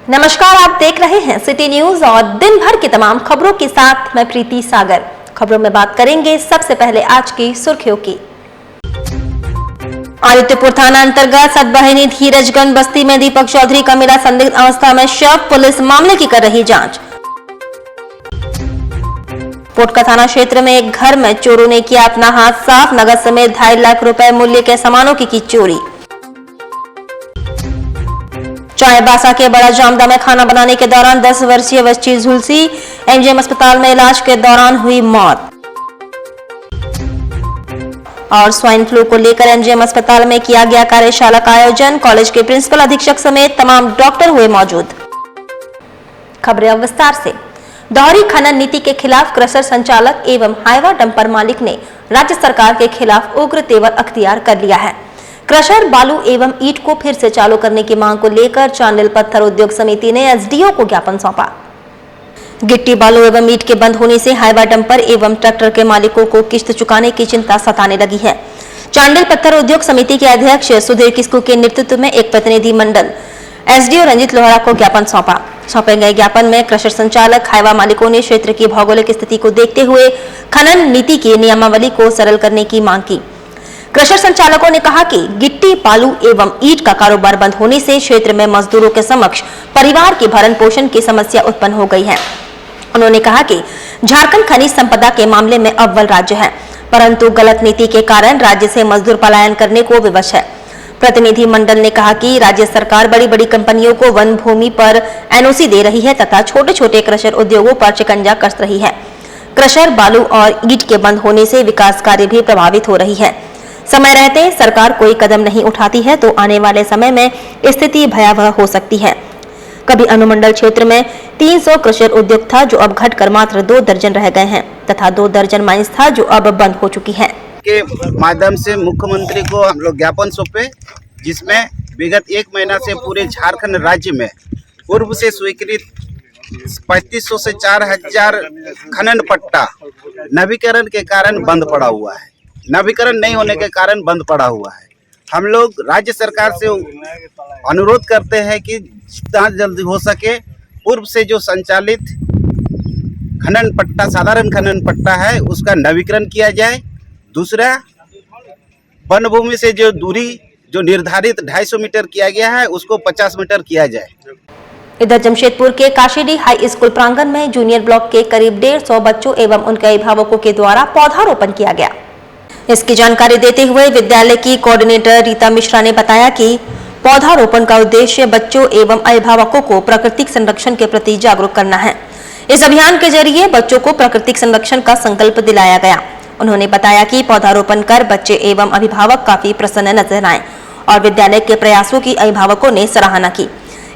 नमस्कार, आप देख रहे हैं सिटी न्यूज और दिन भर की तमाम खबरों के साथ मैं प्रीति सागर। खबरों में बात करेंगे सबसे पहले आज की सुर्खियों की। आदित्यपुर थाना अंतर्गत सतबहिनी धीरजगंज बस्ती में दीपक चौधरी का मिला संदिग्ध अवस्था में शव, पुलिस मामले की कर रही जांच। पोटका थाना क्षेत्र में एक घर में चोरों ने किया अपना हाथ साफ, नगद समेत 2.5 लाख रुपए मूल्य के सामानों की चोरी। चाईबासा के बड़ा जामदा में खाना बनाने के दौरान 10 वर्षीय बच्ची झुलसी, एमजीएम अस्पताल में इलाज के दौरान हुई मौत। और स्वाइन फ्लू को लेकर एमजीएम अस्पताल में किया गया कार्यशाला का आयोजन, कॉलेज के प्रिंसिपल अधीक्षक समेत तमाम डॉक्टर हुए मौजूद। खबरें अब विस्तार से। दोहरी खनन नीति के खिलाफ क्रशर संचालक एवं हाईवा डंपर मालिक ने राज्य सरकार के खिलाफ उग्र तेवर अख्तियार कर लिया है। क्रशर बालू एवं ईंट को फिर से चालू करने की मांग को लेकर चांडिल पत्थर उद्योग समिति ने एसडीओ को ज्ञापन सौंपा। गिट्टी बालू एवं ईंट के बंद होने से हाईवा डंपर एवं ट्रैक्टर के मालिकों को किस्त चुकाने की चिंता सताने लगी है। चांडिल पत्थर उद्योग समिति के अध्यक्ष सुधीर किस्कू के नेतृत्व में एक प्रतिनिधि मंडल एसडीओ रंजित लोहरा को ज्ञापन सौंपा। सौंपे गए ज्ञापन में क्रशर संचालक हाईवा मालिकों ने क्षेत्र की भौगोलिक स्थिति को देखते हुए खनन नीति की नियमावली को सरल करने की मांग की। क्रशर संचालकों ने कहा कि गिट्टी बालू एवं ईंट का कारोबार बंद होने से क्षेत्र में मजदूरों के समक्ष परिवार की भरण पोषण की समस्या उत्पन्न हो गई है। उन्होंने कहा कि झारखंड खनिज संपदा के मामले में अव्वल राज्य है, परंतु गलत नीति के कारण राज्य से मजदूर पलायन करने को विवश है। प्रतिनिधि मंडल ने कहा कि राज्य सरकार बड़ी बड़ी कंपनियों को वन भूमि पर एनओसी दे रही है तथा छोटे छोटे क्रशर उद्योगों पर शिकंजा कस रही है। क्रशर बालू और ईंट के बंद होने से विकास कार्य भी प्रभावित हो रही है। समय रहते सरकार कोई कदम नहीं उठाती है तो आने वाले समय में स्थिति भयावह हो सकती है। कभी अनुमंडल क्षेत्र में 300 क्रशर उद्योग था जो अब घटकर मात्र 2 दर्जन रह गए हैं तथा 2 दर्जन माइंस था जो अब बंद हो चुकी है। के माध्यम से मुख्यमंत्री को हम लोग ज्ञापन सौंपे, जिसमें विगत 1 महीना से पूरे झारखंड राज्य में पूर्व से स्वीकृत 3500 से 4000 खनन पट्टा नवीकरण के कारण बंद पड़ा हुआ है। नवीकरण नहीं होने के कारण बंद पड़ा हुआ है। हम लोग राज्य सरकार से अनुरोध करते हैं कि जितना जल्दी हो सके पूर्व से जो संचालित खनन पट्टा, साधारण खनन पट्टा है, उसका नवीकरण किया जाए। दूसरा, वन भूमि से जो दूरी जो निर्धारित 250 मीटर किया गया है उसको 50 मीटर किया जाए। इधर जमशेदपुर के काशीडी हाई स्कूल प्रांगण में जूनियर ब्लॉक के करीब 150 बच्चों एवं उनके अभिभावकों के द्वारा पौधारोपण किया गया। इसकी जानकारी देते हुए विद्यालय की कोऑर्डिनेटर रीता मिश्रा ने बताया कि पौधारोपण का उद्देश्य बच्चों एवं अभिभावकों को प्राकृतिक संरक्षण के प्रति जागरूक करना है। इस अभियान के जरिए बच्चों को प्राकृतिक संरक्षण का संकल्प दिलाया गया। उन्होंने बताया कि पौधारोपण कर बच्चे एवं अभिभावक काफी प्रसन्न नजर आए और विद्यालय के प्रयासों की अभिभावकों ने सराहना की।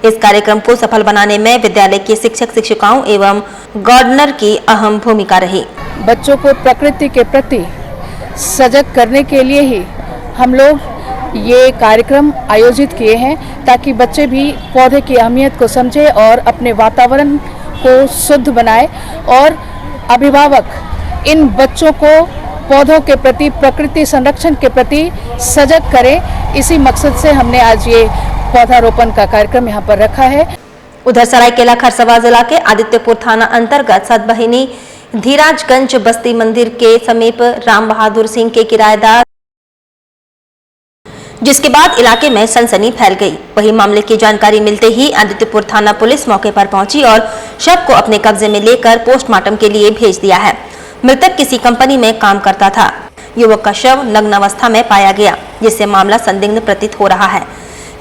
इस कार्यक्रम को सफल बनाने में विद्यालय के शिक्षक शिक्षिकाओं एवं गार्डनर की अहम भूमिका रही। बच्चों को प्रकृति के प्रति सजग करने के लिए ही हम लोग ये कार्यक्रम आयोजित किए हैं ताकि बच्चे भी पौधे की अहमियत को समझे और अपने वातावरण को शुद्ध बनाए और अभिभावक इन बच्चों को पौधों के प्रति, प्रकृति संरक्षण के प्रति सजग करें। इसी मकसद से हमने आज ये पौधारोपण का कार्यक्रम यहाँ पर रखा है। उधर सरायकेला खरसावां जिला के आदित्यपुर थाना अंतर्गत सतबहिनी धीरजगंज बस्ती मंदिर के समीप राम बहादुर सिंह के किराएदार, जिसके बाद इलाके में सनसनी फैल गई। वही मामले की जानकारी मिलते ही आदित्यपुर थाना पुलिस मौके पर पहुंची और शव को अपने कब्जे में लेकर पोस्टमार्टम के लिए भेज दिया है। मृतक किसी कंपनी में काम करता था। युवक का शव नग्न अवस्था में पाया गया, जिससे मामला संदिग्ध प्रतीत हो रहा है।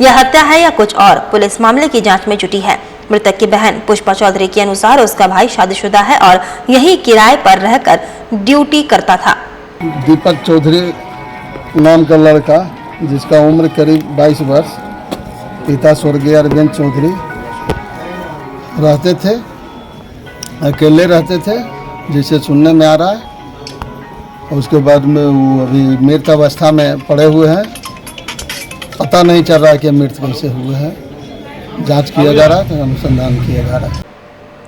यह हत्या है या कुछ और, पुलिस मामले की जांच में जुटी है। मृतक की बहन पुष्पा चौधरी के अनुसार उसका भाई शादीशुदा है और यही किराए पर रहकर ड्यूटी करता था। दीपक चौधरी नाम का लड़का, जिसका उम्र करीब 22 वर्ष, पिता स्वर्गीय अरविंद चौधरी, रहते थे, अकेले रहते थे जिसे सुनने में आ रहा है। उसके बाद में वो अभी मृत अवस्था में पड़े हुए हैं। पता नहीं चल रहा है कि मृत कैसे हुए हैं। जांच किया जा रहा है, अनुसंधान किया जा रहा है।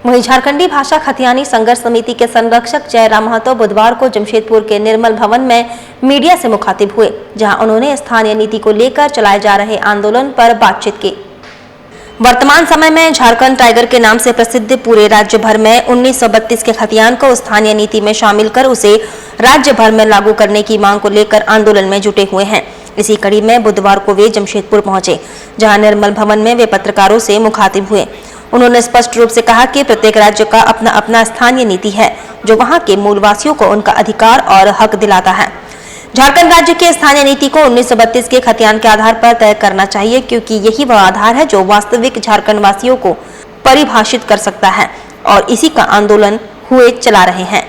वहीं झारखंडी भाषा खतियानी संघर्ष समिति के संरक्षक जयराम महतो बुधवार को जमशेदपुर के निर्मल भवन में मीडिया से मुखातिब हुए, जहां उन्होंने स्थानीय नीति को लेकर चलाए जा रहे आंदोलन पर बातचीत की। वर्तमान समय में झारखंड टाइगर के नाम से प्रसिद्ध पूरे राज्य भर में 1932 के खतियान को स्थानीय नीति में शामिल कर उसे राज्य भर में लागू करने की मांग को लेकर आंदोलन में जुटे हुए हैं। इसी कड़ी में बुधवार को वे जमशेदपुर पहुंचे, जहां निर्मल भवन में वे पत्रकारों से मुखातिब हुए। उन्होंने स्पष्ट रूप से कहा कि प्रत्येक राज्य का अपना अपना स्थानीय नीति है, जो वहां के मूलवासियों को उनका अधिकार और हक दिलाता है। झारखंड राज्य के स्थानीय नीति को 1932 के खतियान के आधार पर तय करना चाहिए, क्योंकि यही वह आधार है जो वास्तविक झारखंड वासियों को परिभाषित कर सकता है, और इसी का आंदोलन हुए चला रहे हैं।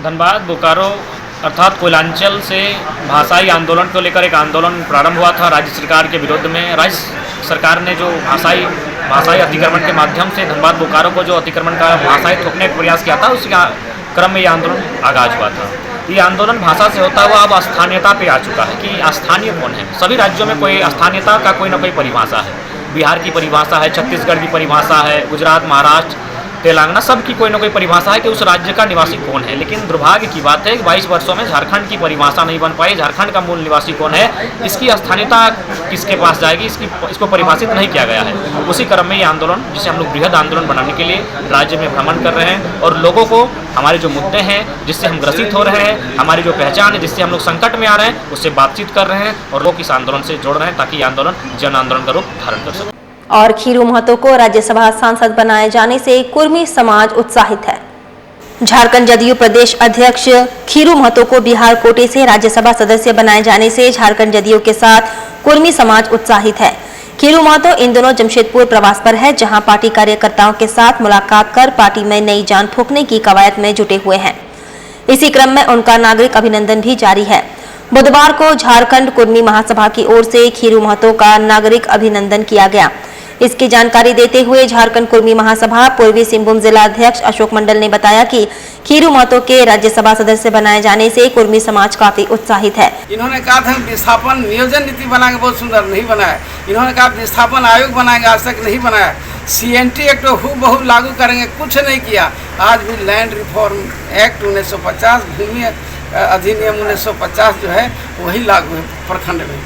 धनबाद बोकारो अर्थात कोयलांचल से भाषाई आंदोलन को लेकर एक आंदोलन प्रारंभ हुआ था राज्य सरकार के विरोध में। राज्य सरकार ने जो भाषाई अतिक्रमण के माध्यम से धनबाद बोकारो को जो अतिक्रमण का भाषाई थोपने का प्रयास किया था, उसी क्रम में ये आंदोलन आगाज हुआ था। ये आंदोलन भाषा से होता हुआ अब स्थानीयता पे आ चुका है कि स्थानीय कौन है। सभी राज्यों में कोई स्थानीयता का कोई ना कोई परिभाषा है। बिहार की परिभाषा है, छत्तीसगढ़ की परिभाषा है, गुजरात, महाराष्ट्र, तेलंगाना, सब की कोई ना कोई परिभाषा है कि उस राज्य का निवासी कौन है। लेकिन दुर्भाग्य की बात है कि 22 वर्षों में झारखंड की परिभाषा नहीं बन पाई। झारखंड का मूल निवासी कौन है, इसकी स्थानीयता किसके पास जाएगी, इसको परिभाषित नहीं किया गया है। उसी क्रम में ये आंदोलन, जिसे हम लोग बृहद आंदोलन बनाने के लिए राज्य में भ्रमण कर रहे हैं और लोगों को हमारे जो मुद्दे हैं जिससे हम ग्रसित हो रहे हैं, हमारी जो पहचान है जिससे हम लोग संकट में आ रहे हैं, उससे बातचीत कर रहे हैं और लोग इस आंदोलन से जोड़ रहे हैं ताकि ये आंदोलन जन आंदोलन का रूप धारण कर सके। और खीरू महतो को राज्यसभा सांसद बनाए जाने से कुर्मी समाज उत्साहित है। झारखंड जदयू प्रदेश अध्यक्ष खीरू महतो को बिहार कोटे से राज्यसभा सदस्य बनाए जाने से झारखंड जदयू के साथ कुर्मी समाज उत्साहित है। खीरू महतो इन दिनों जमशेदपुर प्रवास पर है, जहां पार्टी कार्यकर्ताओं के साथ मुलाकात कर पार्टी में नई जान फूंकने की कवायद में जुटे हुए हैं। इसी क्रम में उनका नागरिक अभिनंदन भी जारी है। बुधवार को झारखंड कुर्मी महासभा की ओर से खीरू महतो का नागरिक अभिनंदन किया गया। इसकी जानकारी देते हुए झारखंड कुर्मी महासभा पूर्वी सिंहभूम जिला अध्यक्ष अशोक मंडल ने बताया कि खीरू महतो के राज्यसभा सदस्य बनाए जाने से कुर्मी समाज काफी उत्साहित है। इन्होंने कहा था विस्थापन नियोजन नीति बनाएंगे, बहुत सुंदर, नहीं बनाया। इन्होंने कहा विस्थापन आयोग बनाएंगे, आज तक नहीं बनाया। CNT एक्ट हूबहू लागू करेंगे, कुछ नहीं किया। आज भी लैंड रिफॉर्म एक्ट 1950, भूमि अधिनियम 1950 जो है वही लागू है प्रखंड में।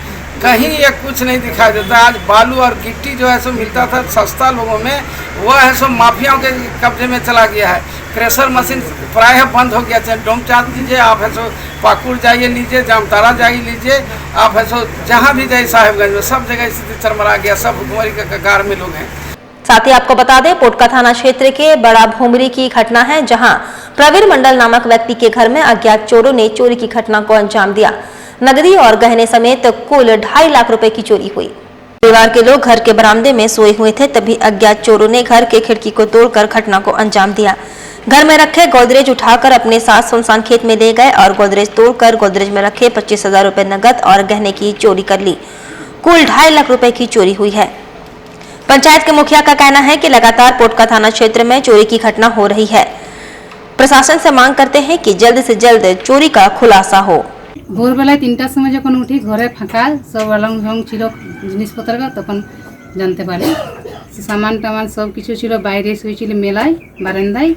कहीं ये कुछ नहीं दिखाई देता। आज बालू और गिट्टी जो है सो मिलता था सस्ता लोगों में, वह है सो माफियाओं के कब्जे में चला गया है। क्रेशर मशीन प्रायः बंद हो गया। चाहे डोमचांद लीजिए, आप है सो पाकुड़ जाइए लीजिए, जामताड़ा जाइए लीजिए, आप है सो जहाँ भी जाइए साहेबगंज में, सब जगह स्थिति चरमरा गया। सब भुखमरी के कगार में लोग हैं। साथ ही आपको बता दें, पोटका थाना क्षेत्र के बड़ा भूमरी की घटना है, जहां प्रवीर मंडल नामक व्यक्ति के घर में अज्ञात चोरों ने चोरी की घटना को अंजाम दिया। नगदी और गहने समेत कुल 2.5 लाख रुपए की चोरी हुई। परिवार के लोग घर के बरामदे में सोए हुए थे, तभी अज्ञात चोरों ने घर के खिड़की को तोड़कर घटना को अंजाम दिया। घर में रखे गोदरेज उठाकर अपने साथ सुनसान खेत में ले गए और गोदरेज तोड़कर गोदरेज में रखे 25,000 रुपए नगद और गहने की चोरी कर ली। कुल 2.5 लाख रुपए की चोरी हुई है। पंचायत के मुखिया का कहना है कि लगातार पोटका थाना क्षेत्र में चोरी की घटना हो रही है। प्रशासन से मांग करते हैं कि जल्द से जल्द चोरी का खुलासा हो। भोरबेला 3টার সময় যখন উঠি ঘরে ফাঁকা সব আলং ছিল জিনিসপত্র, তখন জানতে পারি সামান টামান সব কিছু ছিল, বাইরে শুয়েছিল মেলায় বারান্দায়।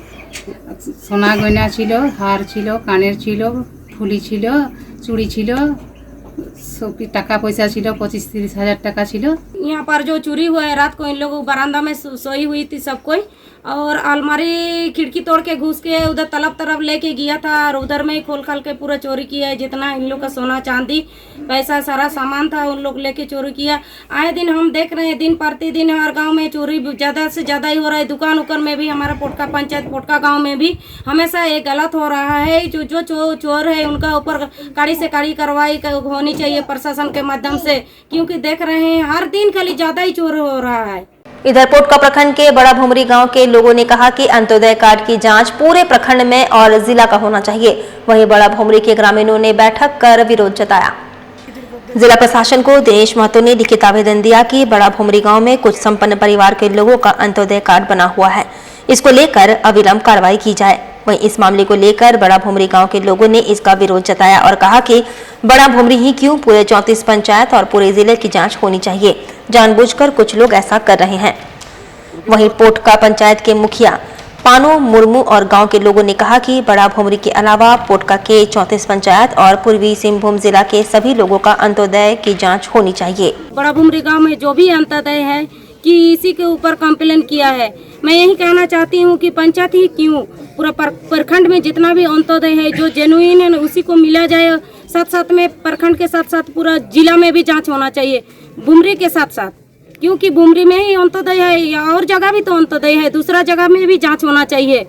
সোনা গয়না ছিল, হার ছিল, কানের ছিল, ফুলি ছিল, চুড়ি ছিল, सब টাকা পয়সা ছিল, 25-30 हज़ार টাকা ছিল। यहाँ पर जो चोरी हुआ है, रात को इन लोगों बरामदा में सोई हुई थी सब कोई, और अलमारी खिड़की तोड़ के घुस के उधर तरफ लेके गया था और उधर में ही खोल खाल के पूरा चोरी किया है। जितना इन लोग का सोना चांदी पैसा सारा सामान था उन लोग लेके चोरी किया। आए दिन हम देख रहे हैं, दिन प्रतिदिन हर गांव में चोरी ज़्यादा से ज़्यादा ही हो रहा है। दुकान उकान में भी, हमारा पोटका पंचायत पोटका गाँव में भी हमेशा ये गलत हो रहा है। जो चोर है उनका ऊपर कड़ी से कड़ी कार्रवाई होनी चाहिए प्रशासन के माध्यम से, क्योंकि देख रहे हैं हर दिन खाली ज़्यादा ही चोर हो रहा है। इधर पोटका प्रखंड के बड़ा भूमरी गांव के लोगों ने कहा कि अंत्योदय कार्ड की जांच पूरे प्रखंड में और जिला का होना चाहिए। वहीं बड़ा भूमरी के ग्रामीणों ने बैठक कर विरोध जताया। जिला प्रशासन को दिनेश महतो ने लिखित आवेदन दिया कि बड़ा भूमरी गांव में कुछ संपन्न परिवार के लोगों का अंत्योदय कार्ड बना हुआ है, इसको लेकर अविलंब कार्रवाई की जाए। वहीं इस मामले को लेकर बड़ा भूमरी गांव के लोगों ने इसका विरोध जताया और कहा कि बड़ा भूमरी ही क्यों, पूरे 34 पंचायत और पूरे जिले की जांच होनी चाहिए। जानबूझकर कुछ लोग ऐसा कर रहे हैं। वहीं पोटका पंचायत के मुखिया पानो मुर्मू और गांव के लोगों ने कहा कि बड़ा भूमरी के अलावा पोटका के 34 पंचायत और पूर्वी सिंहभूम जिला के सभी लोगों का अंत्योदय की जांच होनी चाहिए। बड़ा भूमरी गांव में जो भी अंत्योदय है कि इसी के ऊपर कंप्लेन किया है। मैं यही कहना चाहती हूँ कि पंचायत ही क्यों, पूरा प्रखंड में जितना भी अंत्योदय है जो जेन्युइन है ना उसी को मिला जाए। साथ साथ में प्रखंड के साथ साथ पूरा जिला में भी जांच होना चाहिए बुमरी के साथ साथ, क्योंकि बुमरी में ही अंत्योदय है या और जगह भी तो अंत्योदय है, दूसरा जगह में भी जांच होना चाहिए।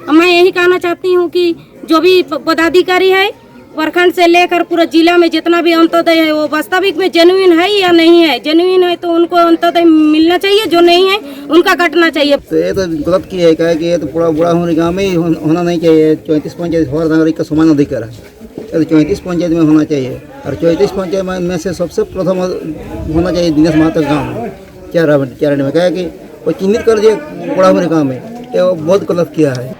मैं यही कहना चाहती हूँ कि जो भी पदाधिकारी है प्रखंड से लेकर पूरा जिला में जितना भी अंत्योदय है वो वास्तविक में जेन्युइन है या नहीं है। जेन्युइन है तो उनको अंत्योदय मिलना चाहिए, जो नहीं है उनका कटना चाहिए। तो ये तो गलत किया है, क्या है कि ये तो पूरा बुरा होने गाँव में ही होना नहीं चाहिए। 34 पंचायत हर नागरिक का समान अधिकार है, ये तो 34 पंचायत में होना चाहिए। और 34 पंचायत में से सबसे प्रथम होना चाहिए दिनेश महतो गाँव में चारण में, क्या है कि वो चिन्हित कर दिए बुरा होने गाँव में, ये वो बहुत गलत किया है।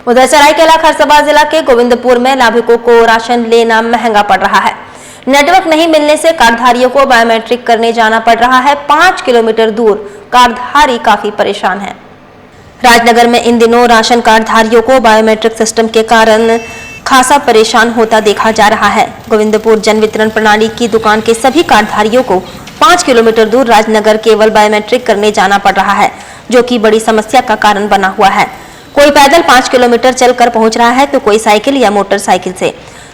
उधर सरायकेला खरसावां जिला के गोविंदपुर में लाभुकों को राशन लेना महंगा पड़ रहा है। नेटवर्क नहीं मिलने से कार्डधारियों को बायोमेट्रिक करने जाना पड़ रहा है। 5 किलोमीटर दूर कार्डधारी काफी परेशान हैं। राजनगर में इन दिनों राशन कार्डधारियों को बायोमेट्रिक सिस्टम के कारण खासा परेशान होता देखा जा रहा है। गोविंदपुर जन वितरण प्रणाली की दुकान के सभी कार्डधारियों को 5 किलोमीटर दूर राजनगर केवल बायोमेट्रिक करने जाना पड़ रहा है, जो कि बड़ी समस्या का कारण बना हुआ है। कोई पैदल 5 किलोमीटर चलकर पहुंच रहा है तो कोई साइकिल या मोटरसाइकिल से।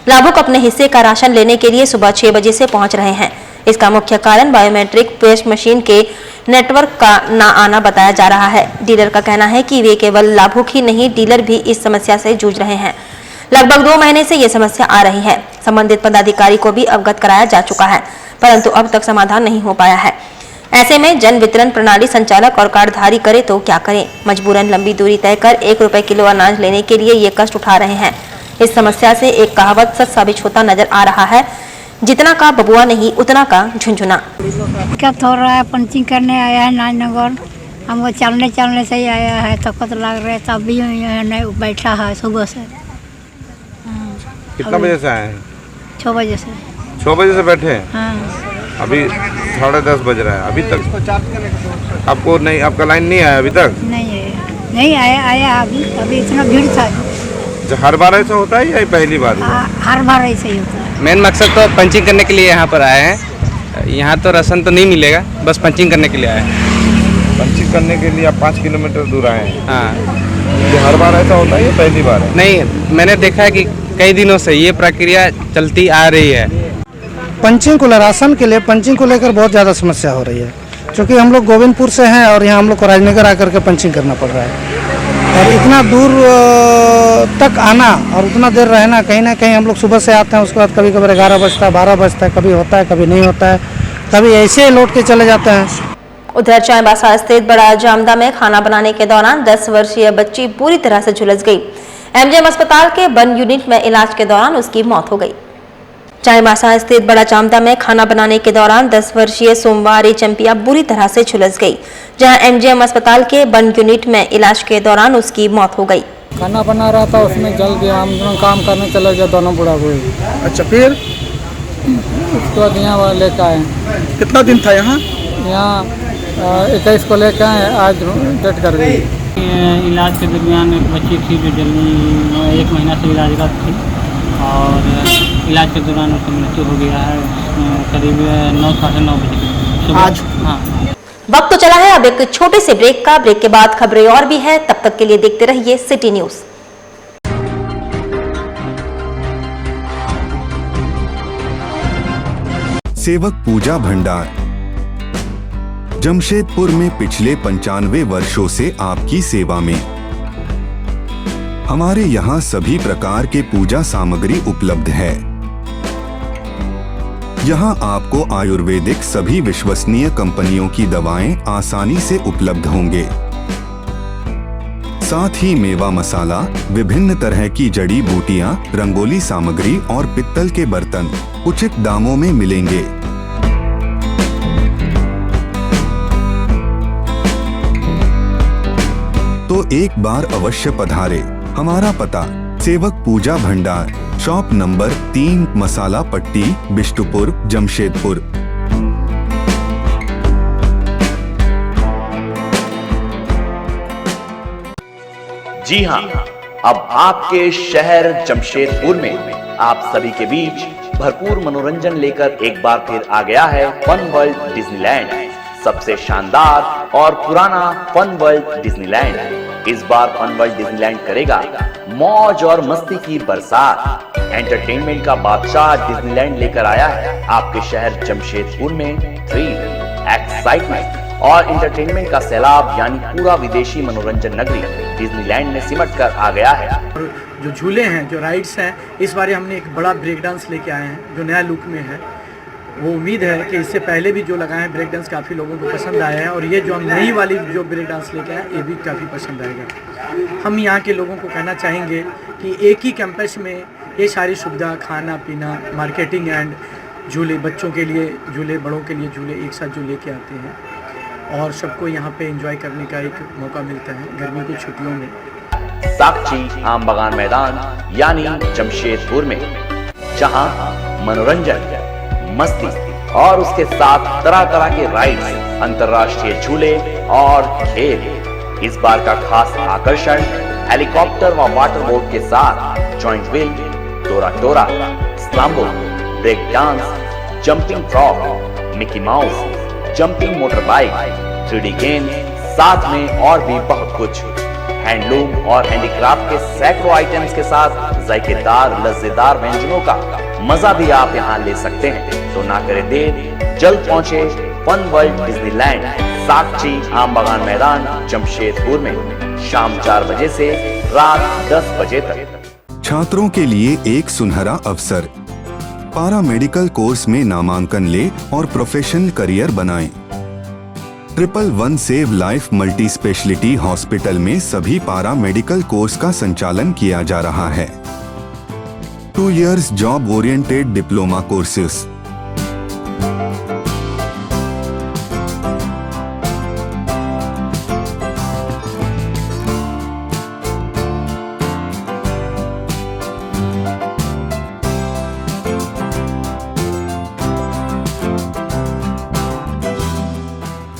लाभुक अपने हिस्से का राशन लेने के लिए सुबह 6 बजे से पहुंच रहे हैं। इसका मुख्य कारण बायोमेट्रिक पेस्ट मशीन के नेटवर्क का न आना बताया जा रहा है। डीलर का कहना है कि वे केवल लाभुक ही नहीं, डीलर भी इस समस्या से जूझ रहे हैं। लगभग 2 महीने से ये समस्या आ रही है। संबंधित पदाधिकारी को भी अवगत कराया जा चुका है, परंतु अब तक समाधान नहीं हो पाया है। ऐसे में जन वितरण प्रणाली संचालक और कार्डधारी करे तो क्या करें। मजबूरन लंबी दूरी तय कर 1 रुपए किलो अनाज लेने के लिए ये कष्ट उठा रहे हैं। इस समस्या से एक कहावत सच साबित होता नजर आ रहा है, जितना का बबुआ नहीं उतना का झुंझुना। दिक्कत हो रहा है, पंचिंग करने आया है नाजनगर, हमको चलने से ही आया है, थकत लग रहा है, तब भी बैठा है सुबह से। कितना बजे से आए हैं? 6 बजे से। 6 बजे से बैठे हैं? हाँ। अभी 10:30 बज रहा है, अभी तक आपको नहीं, आपका लाइन नहीं आया अभी तक? नहीं आया अभी इतना भीड़ था। हर बार ऐसा होता है या पहली बार? हर बार ऐसे ही होता है। मेन मकसद तो पंचिंग करने के लिए यहाँ पर आए हैं। यहाँ तो राशन तो नहीं मिलेगा, बस पंचिंग करने के लिए आए हैं। पंचिंग करने के लिए आप 5 किलोमीटर दूर आए हैं? हाँ। ये हर बार ऐसा होता है या पहली बार है? नहीं, मैंने देखा है कि कई दिनों से ये प्रक्रिया चलती आ रही है। पंचिंग को राशन के लिए पंचिंग को लेकर बहुत ज़्यादा समस्या हो रही है, क्योंकि हम लोग गोविंदपुर से हैं और यहाँ हम लोग को राजनगर आकर के पंचिंग करना पड़ रहा है। और इतना दूर तक आना और उतना देर रहना, कहीं ना कहीं हम लोग सुबह से आते हैं, उसके बाद कभी कभी 11 बजता है, 12 बजता है, कभी होता है कभी नहीं होता है, कभी ऐसे ही लौट के चले जाते हैं। उधर चाईबासा स्थित बड़ा जामदा में खाना बनाने के दौरान 10 वर्षीय बच्ची पूरी तरह से झुलस गई। एमजीएम अस्पताल के बंद यूनिट में इलाज के दौरान उसकी मौत हो गई। चाईबासा स्थित बड़ा जामदा में खाना बनाने के दौरान 10 वर्षीय सोमवारी चंपिया बुरी तरह से झुलस गई, जहां एमजीएम अस्पताल के बंद यूनिट में इलाज के दौरान उसकी मौत हो गई। खाना बना रहा था, उसमें जल गया, हम दोनों काम करने चले गए, दोनों बुढ़ा बुढ़ी। अच्छा, फिर उसके बाद यहाँ लेकर आए। कितना दिन था यहाँ? 21 को लेकर आए, आज डेट कर गई। इलाज के दरमियान एक बच्ची थी जो जल्दी 1 महीना से इलाजरत थी और इलाज के दौरान उसकी मृत्यु हो गया है करीब 9 साढ़े 9 बजे आज। हाँ। वक्त तो चला है अब एक छोटे से ब्रेक का। ब्रेक के बाद खबरें और भी है, तब तक के लिए देखते रहिए सिटी न्यूज। सेवक पूजा भंडार जमशेदपुर में पिछले 95 वर्षों से आपकी सेवा में। हमारे यहाँ सभी प्रकार के पूजा सामग्री उपलब्ध है। यहाँ आपको आयुर्वेदिक सभी विश्वसनीय कंपनियों की दवाएं आसानी से उपलब्ध होंगे। साथ ही मेवा मसाला, विभिन्न तरह की जड़ी बूटियां, रंगोली सामग्री और पित्तल के बर्तन उचित दामों में मिलेंगे। तो एक बार अवश्य पधारे। हमारा पता सेवक पूजा भंडार, शॉप नंबर 3, मसाला पट्टी, बिष्टुपुर, जमशेदपुर। जी हाँ, अब आपके शहर जमशेदपुर में आप सभी के बीच भरपूर मनोरंजन लेकर एक बार फिर आ गया है फन वर्ल्ड डिज्नीलैंड। सबसे शानदार और पुराना फन वर्ल्ड डिज्नीलैंड इस बार फन वर्ल्ड डिज्नीलैंड करेगा मौज और मस्ती की बरसात। एंटरटेनमेंट का बादशाह डिज्नीलैंड लेकर आया है आपके शहर जमशेदपुर में थ्रिल, एक्साइटमेंट और एंटरटेनमेंट का सैलाब, यानी पूरा विदेशी मनोरंजन नगरी डिज्नीलैंड में सिमट कर आ गया है। जो झूले हैं, जो राइड्स हैं, इस बार हमने एक बड़ा ब्रेक डांस लेके आए हैं जो नया लुक में है। वो उम्मीद है कि इससे पहले भी जो लगाए हैं ब्रेक डांस काफ़ी लोगों को पसंद आया है और ये जो हम नई वाली जो ब्रेक डांस लेके आए ये भी काफ़ी पसंद आएगा। हम यहाँ के लोगों को कहना चाहेंगे कि एक ही कैंपस में ये सारी सुविधा, खाना पीना, मार्केटिंग एंड झूले, बच्चों के लिए झूले, बड़ों के लिए झूले एक साथ जो लेके आते हैं और सबको यहाँ पे एंजॉय करने का एक मौका मिलता है गर्मी की छुट्टियों में। साक्षी आम बागान मैदान यानी जमशेदपुर में, जहां मनोरंजन, मस्ती और उसके साथ तरह तरह के राइड्स, अंतर्राष्ट्रीय झूले और खेल। इस बार का खास आकर्षण हेलीकॉप्टर व वाटर बोट के साथ जॉइंट व्हील, टोरा टोरा, स्लाम्बो, break dance, jumping frog, Mickey Mouse, jumping motor bike, 3D game, साथ में और भी बहुत कुछ। हैंडलूम और हैंडीक्राफ्ट के सैकड़ों आइटम्स के साथ जायकेदार लज्जेदार व्यंजनों का मजा भी आप यहाँ ले सकते हैं। तो ना करें देर, जल्द पहुंचे फन वर्ल्ड डिज्नीलैंड, साक्षी आम बागान मैदान जमशेदपुर में, शाम 4 बजे से रात 10 बजे तक। छात्रों के लिए एक सुनहरा अवसर, पारा मेडिकल कोर्स में नामांकन ले और प्रोफेशनल करियर बनाएं। 111 save life multi speciality hospital में सभी पारा मेडिकल कोर्स का संचालन किया जा रहा है। 2 years job oriented diploma courses.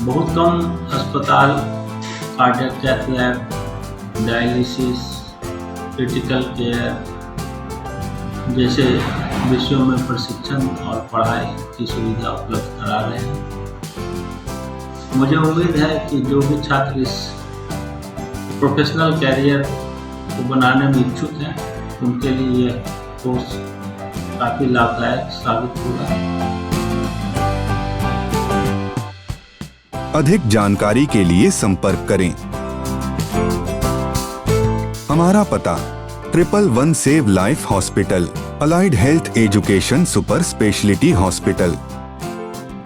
बहुत कम अस्पताल cardiac cath lab, dialysis, critical care जैसे विषयों में प्रशिक्षण और पढ़ाई की सुविधा उपलब्ध करा रहे हैं। मुझे उम्मीद है कि जो भी छात्र इस प्रोफेशनल कैरियर को बनाने में इच्छुक हैं उनके लिए यह कोर्स काफ़ी लाभदायक साबित होगा। अधिक जानकारी के लिए संपर्क करें। हमारा पता 111 save life hospital, allied health education super speciality hospital,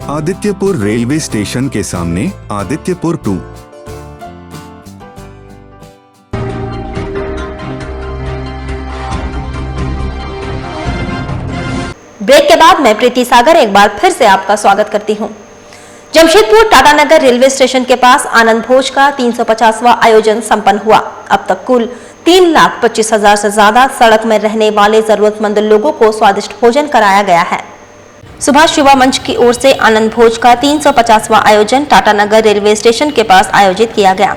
Adityapur railway station के सामने, आदित्यपुर 2। ब्रेक के बाद मैं प्रीति सागर एक बार फिर से आपका स्वागत करती हूं। जमशेदपुर टाटानगर रेलवे स्टेशन के पास आनंद भोज का 350वां आयोजन संपन्न हुआ। अब तक कुल 3,25,000 से ज्यादा सड़क में रहने वाले जरूरतमंद लोगों को स्वादिष्ट भोजन कराया गया है। सुभाष युवा मंच की ओर से आनंद भोज का 350वां आयोजन टाटानगर रेलवे स्टेशन के पास आयोजित किया गया।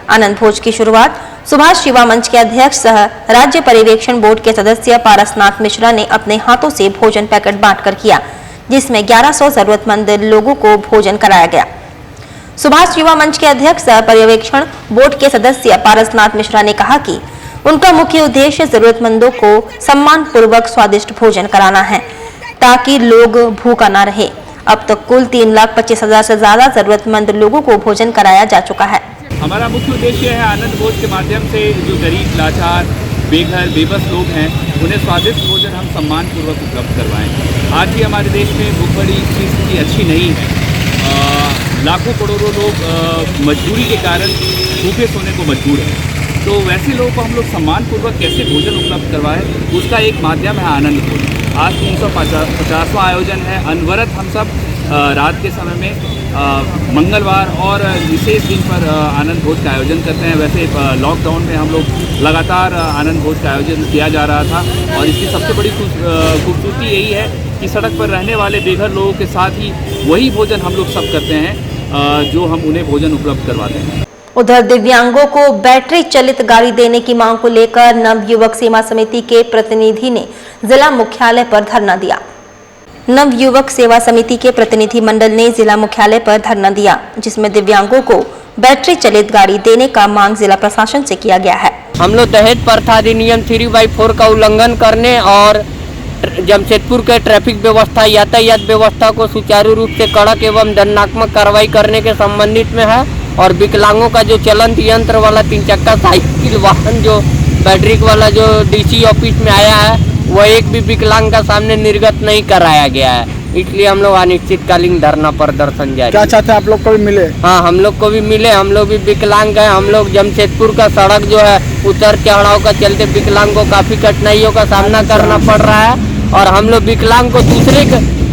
आनंद भोज की शुरुआत सुभाष युवा मंच के अध्यक्ष सह राज्य पर्यवेक्षण बोर्ड के सदस्य पारसनाथ मिश्रा ने अपने हाथों से भोजन पैकेट बांटकर किया, जिसमें 1100 जरूरतमंद लोगों को भोजन कराया गया। सुभाष युवा मंच के अध्यक्ष सह पर्यवेक्षण बोर्ड के सदस्य पारसनाथ मिश्रा ने कहा कि उनका मुख्य उद्देश्य जरूरतमंदों को सम्मान पूर्वक स्वादिष्ट भोजन कराना है ताकि लोग भूखा न रहे। अब तक कुल 3,25,000 से ज्यादा जरूरतमंद लोगों को भोजन कराया जा चुका है। हमारा मुख्य उद्देश्य है आनंद भोज के माध्यम से जो गरीब, लाचार, बेघर, बेबस लोग हैं उन्हें स्वादिष्ट भोजन हम सम्मान पूर्वक उपलब्ध करवाएं। आज भी हमारे देश में भूखमरी की स्थिति अच्छी नहीं है। लाखों करोड़ों लोग मजबूरी के कारण भूखे सोने को मजबूर हैं। तो वैसे लोगों को हम लोग सम्मान पूर्वक कैसे भोजन उपलब्ध करवाएं, उसका एक माध्यम है आनंद भोज। आज 350वां आयोजन है। अनवरत हम सब रात के समय में मंगलवार और विशेष दिन पर आनंद भोज का आयोजन करते हैं। वैसे लॉकडाउन में हम लोग लगातार आनंद भोज का आयोजन किया जा रहा था और इसकी सबसे बड़ी खूबसूरती यही है कि सड़क पर रहने वाले बेघर लोगों के साथ ही वही भोजन हम लोग सब करते हैं जो हम उन्हें भोजन उपलब्ध करवाते हैं। उधर दिव्यांगों को बैटरी चलित गाड़ी देने की मांग को लेकर नव युवक सेवा समिति के प्रतिनिधि ने जिला मुख्यालय पर धरना दिया। नवयुवक सेवा समिति के प्रतिनिधि मंडल ने जिला मुख्यालय पर धरना दिया, जिसमें दिव्यांगों को बैटरी चलित गाड़ी देने का मांग जिला प्रशासन से किया गया है। हम लोग दहेज प्रथा अधिनियम 3/4 का उल्लंघन करने और जमशेदपुर के ट्रैफिक व्यवस्था यातायात व्यवस्था को सुचारू रूप से कड़क एवं दंडात्मक कार्रवाई करने के संबंधित में है। और विकलांगों का जो चलंत यंत्र वाला 3 चक्का साइकिल वाहन जो बैटरी वाला जो डीसी ऑफिस में आया है, वह एक भी विकलांग का सामने निर्गत नहीं कराया गया है। इसलिए हम लोग अनिश्चितकालीन धरना प्रदर्शन जारी। क्या चाहते हैं आप लोग को भी मिले? हाँ, हम लोग को भी मिले। हम लोग भी विकलांग हैं। हम लोग जमशेदपुर का सड़क जो है उतर चढ़ाव का चलते विकलांग को काफी कठिनाइयों का सामना करना पड़ रहा है। और हम लोग विकलांग को दूसरे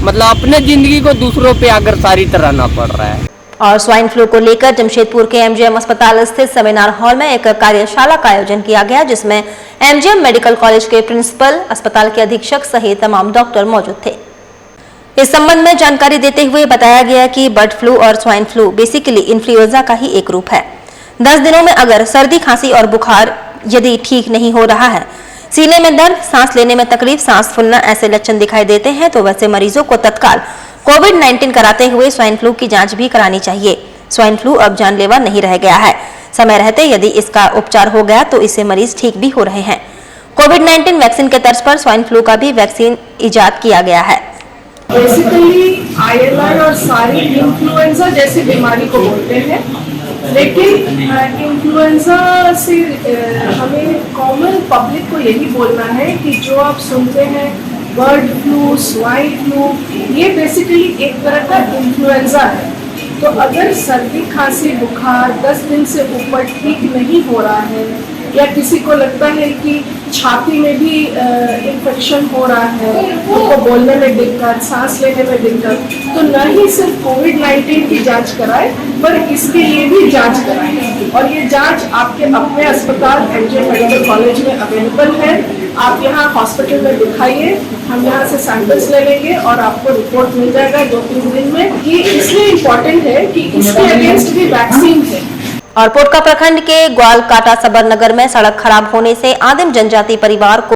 मतलब अपने जिंदगी को दूसरों पे अग्रसारित रहना पड़ रहा है। और स्वाइन फ्लू को लेकर जमशेदपुर के एमजीएम अस्पताल स्थित सेमिनार हॉल में एक कार्यशाला का आयोजन किया गया, जिसमें एमजीएम मेडिकल कॉलेज के प्रिंसिपल, अस्पताल के अधीक्षक सहित तमाम डॉक्टर मौजूद थे। इस संबंध में जानकारी देते हुए बताया गया कि बर्ड फ्लू और स्वाइन फ्लू बेसिकली इन्फ्लुएंजा का ही एक रूप है। 10 दिनों में अगर सर्दी, खांसी और बुखार यदि ठीक नहीं हो रहा है, सीने में दर्द, सांस लेने में तकलीफ, सांस फूलना ऐसे लक्षण दिखाई देते हैं, तो वैसे मरीजों को तत्काल कोविड-19 कराते हुए स्वाइन फ्लू की जांच भी करानी चाहिए। स्वाइन फ्लू अब जानलेवा नहीं रह गया है। समय रहते यदि इसका उपचार हो गया तो इससे मरीज ठीक भी हो रहे हैं। कोविड-19 वैक्सीन के तर्ज पर स्वाइन फ्लू का भी वैक्सीन इजाद किया गया है। बेसिकली ILR और सारी इन्फ्लुएंजा जैसी बीमारी को बोलते हैं, लेकिन इन्फ्लुएंजा से हमें कॉमन पब्लिक को यही बोलना है कि जो आप सुनते हैं बर्ड फ्लू, स्वाइन फ्लू, ये बेसिकली एक तरह का इन्फ्लुएंजा है। तो अगर सर्दी, खांसी, बुखार 10 दिन से ऊपर ठीक नहीं हो रहा है, या किसी को लगता है कि छाती में भी इन्फेक्शन हो रहा है, उनको बोलने में दिक्कत, सांस लेने में दिक्कत, तो न ही सिर्फ कोविड-19 की जांच कराएं, पर इसके लिए भी जांच कराएं। और ये जांच आपके अपने अस्पताल एमजीएम मेडिकल कॉलेज में अवेलेबल है। आप यहाँ हॉस्पिटल में दिखाइए, हम यहाँ से सैंपल्स ले लेंगे और आपको रिपोर्ट मिल जाएगा 2-3 दिन में। ये इसलिए इम्पोर्टेंट है कि इसके अगेंस्ट भी वैक्सीन है। और पोटका प्रखंड के ग्वाल काटा सबर नगर में सड़क खराब होने से आदिम जनजाति परिवार को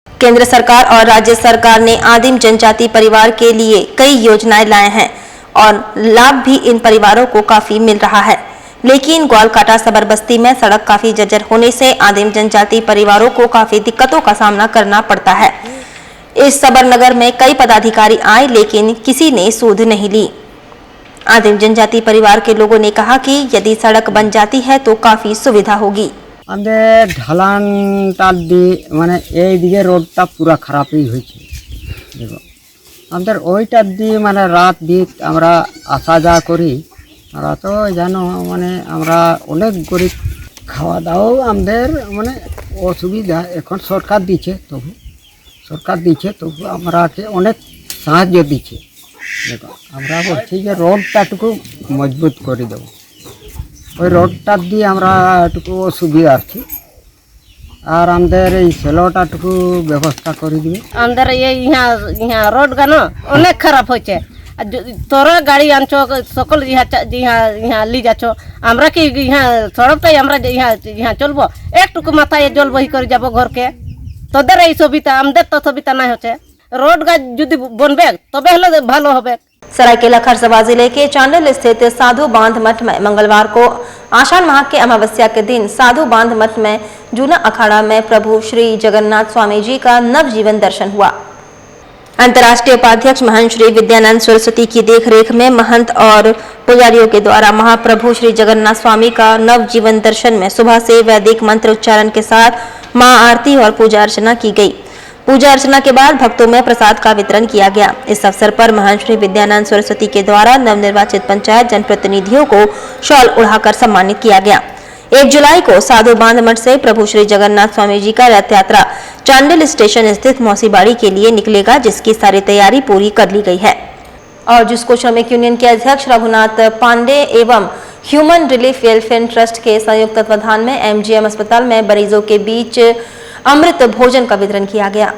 केंद्र सरकार और राज्य सरकार ने आदिम जनजाति परिवार के लिए कई योजनाएं लाए हैं और लाभ भी इन परिवारों को काफी मिल रहा है। लेकिन ग्वाल काटा सबर बस्ती में सड़क काफी जर्जर होने से आदिम जनजाति परिवारों को काफी दिक्कतों का सामना करना पड़ता है। इस सबर नगर में कई पदाधिकारी आए, लेकिन किसी ने सूद नहीं ली। आदिम जनजाति परिवार के लोगों ने कहा कि यदि सड़क बन जाती है तो काफी सुविधा होगी। আমাদের ঢালানটা মানে এই দিকে রোডটা পুরা খারাপই হয়েছে। দেখো আমাদের ওইটার দিয়ে মানে রাত দিক আমরা আসা যাওয়া করি। আমরা তো জানো মানে আমরা অনেক গরিব, খাওয়া দাওয়াও আমাদের মানে অসুবিধা। এখন সরকার দিচ্ছে, তবু আমরাকে অনেক সাহায্য দিচ্ছে। দেখো আমরা বলছি যে রোডটাটুকু মজবুত করে দেবো, ওই রোডটা দিয়ে আমরা একটু সুবিধা আছি। আর আমাদের এই সেলোটাটুকু ব্যবস্থা করে দিবে। আমাদের এই ইহা রোড গান অনেক খারাপ হয়েছে। তোরা গাড়ি আনছো, সকল ইহা লি যাচ্ছ, আমরা কি ইহা সড়কটাই আমরা ইহা চলবো? একটুকু মাথায় জল বহি করে যাবো ঘরকে। তোদের এই সুবিধা, আমাদের তো সুবিধা নাই হচ্ছে। रोड का যদি बनबे तबे हलो भालो होबे। सरायकेला खरसावां जिले के चांडिल स्थित साधु बांध मठ में मंगलवार को आषाढ़ माह के अमावस्या के दिन साधु बांध मठ में जूना अखाड़ा में प्रभु श्री जगन्नाथ स्वामी जी का नवजीवन दर्शन हुआ। अंतर्राष्ट्रीय उपाध्यक्ष महंत श्री विद्यानंद सरस्वती की देखरेख में महंत और पुजारियों के द्वारा महाप्रभु श्री जगन्नाथ स्वामी का नवजीवन दर्शन में सुबह से वैदिक मंत्र उच्चारण के साथ मां आरती और पूजा अर्चना की गई। पूजा अर्चना के बाद भक्तों में प्रसाद का वितरण किया गया। इस अवसर पर महंत श्री विद्यानंद सरस्वती के द्वारा नवनिर्वाचित पंचायत जनप्रतिनिधियों को शॉल उड़ाकर सम्मानित किया गया। 1 जुलाई को साधु बांध मठ से प्रभु श्री जगन्नाथ स्वामी जी का रथ यात्रा चांडिल स्टेशन स्थित मौसीबाड़ी के लिए निकलेगा, जिसकी सारी तैयारी पूरी कर ली गई है। और जिसको श्रमिक यूनियन के अध्यक्ष रघुनाथ पांडे एवं ह्यूमन रिलीफ वेलफेयर ट्रस्ट के संयुक्त तत्वाधान में एमजीएम अस्पताल में मरीजों के बीच अमृत भोजन का वितरण किया गया,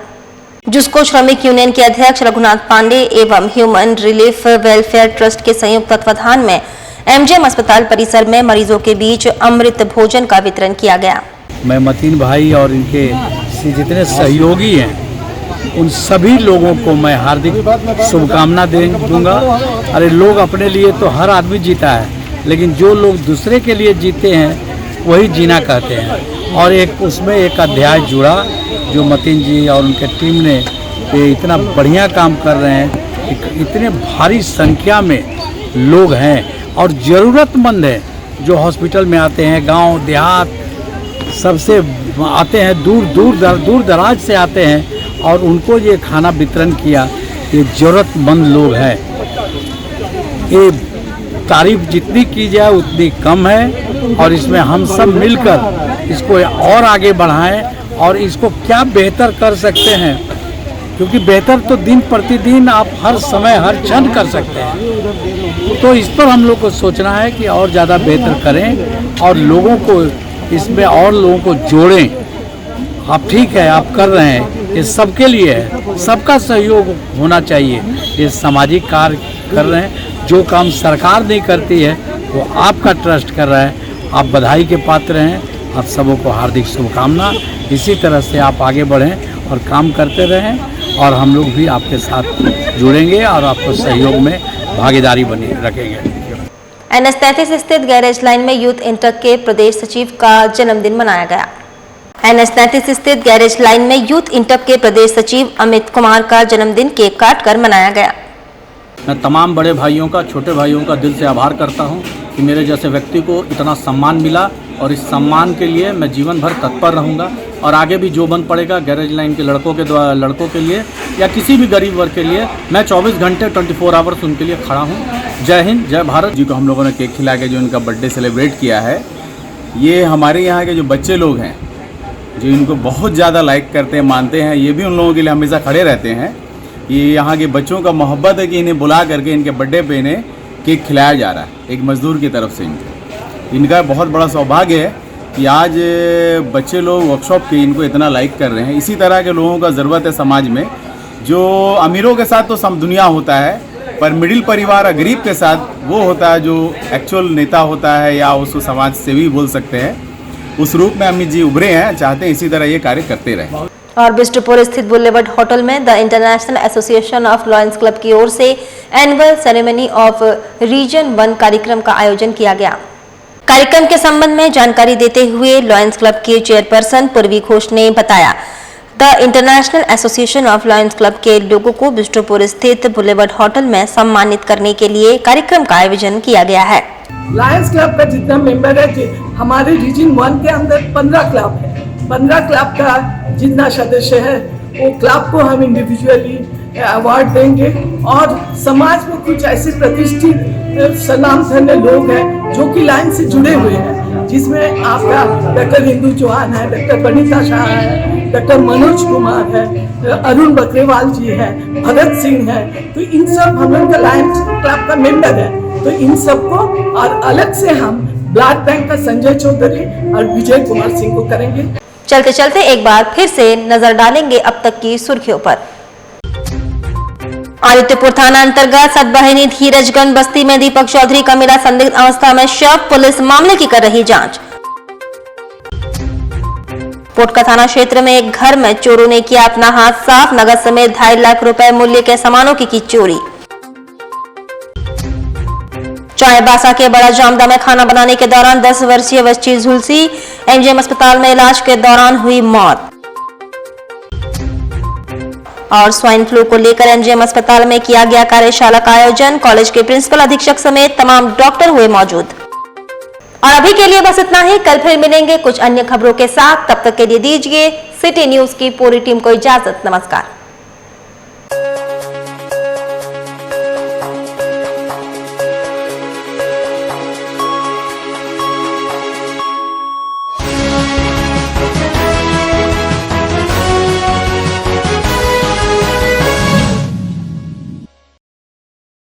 जिसको श्रमिक यूनियन के अध्यक्ष रघुनाथ पांडे एवं ह्यूमन रिलीफ वेलफेयर ट्रस्ट के संयुक्त तत्वाधान में एमजीएम अस्पताल परिसर में मरीजों के बीच अमृत भोजन का वितरण किया गया। मैं मतीन भाई और इनके जितने सहयोगी हैं उन सभी लोगों को मैं हार्दिक शुभकामना दूंगा। अरे लोग अपने लिए तो हर आदमी जीता है, लेकिन जो लोग दूसरे के लिए जीते हैं वही जीना कहते हैं। और एक उसमें एक अध्याय जुड़ा जो मतीन जी और उनके टीम ने ये इतना बढ़िया काम कर रहे हैं। इतने भारी संख्या में लोग हैं और ज़रूरतमंद हैं जो हॉस्पिटल में आते हैं, गांव देहात सबसे आते हैं, दूर दराज से आते हैं और उनको ये खाना वितरण किया। ये ज़रूरतमंद लोग हैं। ये तारीफ जितनी की जाए उतनी कम है और इसमें हम सब मिलकर इसको और आगे बढ़ाएं और इसको क्या बेहतर कर सकते हैं, क्योंकि बेहतर तो दिन प्रतिदिन आप हर समय हर क्षण कर सकते हैं। तो इस पर हम लोग को सोचना है कि और ज़्यादा बेहतर करें और लोगों को इसमें और लोगों को जोड़ें। आप ठीक है, आप कर रहे हैं, ये सबके लिए है, सबका सहयोग होना चाहिए। ये सामाजिक कार्य कर रहे हैं, जो काम सरकार नहीं करती है वो आपका ट्रस्ट कर रहा है। आप बधाई के पात्र हैं। आप सबों को हार्दिक शुभकामना। इसी तरह से आप आगे बढ़ें और काम करते रहें और हम लोग भी आपके साथ जुड़ेंगे और आपको सहयोग में भागीदारी बनी रखेंगे। NH-33 स्थित गैरेज लाइन में यूथ इंटर के प्रदेश सचिव का जन्मदिन मनाया गया। NH-33 स्थित गैरेज लाइन में यूथ इंटर के प्रदेश सचिव अमित कुमार का जन्मदिन केक काटकर मनाया गया। मैं तमाम बड़े भाइयों का, छोटे भाइयों का दिल से आभार करता हूं कि मेरे जैसे व्यक्ति को इतना सम्मान मिला और इस सम्मान के लिए मैं जीवन भर तत्पर रहूंगा और आगे भी जो बन पड़ेगा गैरेज लाइन के लड़कों के लिए या किसी भी गरीब वर्ग के लिए मैं 24 घंटे 24 आवर्स उनके लिए खड़ा हूं। जय हिंद, जय भारत। जी को हम लोगों ने केक खिला के जो इनका बर्थडे सेलिब्रेट किया है, ये हमारे यहाँ के जो बच्चे लोग हैं जो इनको बहुत ज़्यादा लाइक करते हैं, मानते हैं, ये भी उन लोगों के लिए हमेशा खड़े रहते हैं। ये यहाँ के बच्चों का मोहब्बत है कि इन्हें बुला करके इनके बर्थडे पे इन्हें केक खिलाया जा रहा है एक मज़दूर की तरफ से। इनका बहुत बड़ा सौभाग्य है कि आज बच्चे लोग वर्कशॉप के इनको इतना लाइक कर रहे हैं। इसी तरह के लोगों का ज़रूरत है समाज में। जो अमीरों के साथ तो सब दुनिया होता है, पर मिडिल परिवार और गरीब के साथ वो होता है जो एक्चुअल नेता होता है या उसको समाज सेवी बोल सकते हैं। उस रूप में अमित जी उभरे हैं, चाहते हैं इसी तरह ये कार्य करते रहें। और बिष्टुपुर स्थित बुलेवर्ड होटल में the international association of lions club की ओर से एनुअल सेरेमनी ऑफ रीजन 1 कार्यक्रम का आयोजन किया गया। कार्यक्रम के संबंध में जानकारी देते हुए लॉयंस क्लब के चेयरपर्सन पूर्वी घोष ने बताया, the international association of lions club के लोगों को बिष्टुपुर स्थित बुलेवर्ड होटल में सम्मानित करने के लिए कार्यक्रम का आयोजन किया गया है। लॉयंस क्लब का जितना मेंबर है, हमारे रीजन 1 के अंदर 15 क्लब है। 15 क्लब का जितना सदस्य है वो क्लब को हम इंडिविजुअली अवार्ड देंगे और समाज में कुछ ऐसे प्रतिष्ठित सलाम धन्य लोग हैं जो कि लाइन से जुड़े हुए हैं, जिसमें आपका डॉक्टर इंदु चौहान है, डॉक्टर बनीता शाह है, डॉक्टर मनोज कुमार है, अरुण बकरेवाल जी है, भगत सिंह है। तो इन सब हम लोग का लायंस क्लब का मेंबर है। तो इन सबको और अलग से हम ब्लड बैंक का संजय चौधरी और विजय कुमार सिंह को करेंगे। चलते चलते एक बार फिर से नजर डालेंगे अब तक की सुर्खियों पर। आदित्यपुर थाना अंतर्गत सतबहिनी धीरजगंज बस्ती में दीपक चौधरी का मिला संदिग्ध अवस्था में शव, पुलिस मामले की कर रही जांच। पोटका थाना क्षेत्र में एक घर में चोरों ने किया अपना हाथ साफ, नगद समेत 2.5 लाख रुपए मूल्य के सामानों की चोरी। चाईबासा के बड़ा जामदा में खाना बनाने के दौरान 10 वर्षीय बच्ची झुलसी, एमजीएम अस्पताल में इलाज के दौरान हुई मौत। और स्वाइन फ्लू को लेकर एमजीएम अस्पताल में किया गया कार्यशाला का आयोजन, कॉलेज के प्रिंसिपल अधीक्षक समेत तमाम डॉक्टर हुए मौजूद। और अभी के लिए बस इतना ही, कल फिर मिलेंगे कुछ अन्य खबरों के साथ। तब तक के लिए दीजिए सिटी न्यूज की पूरी टीम को इजाजत। नमस्कार।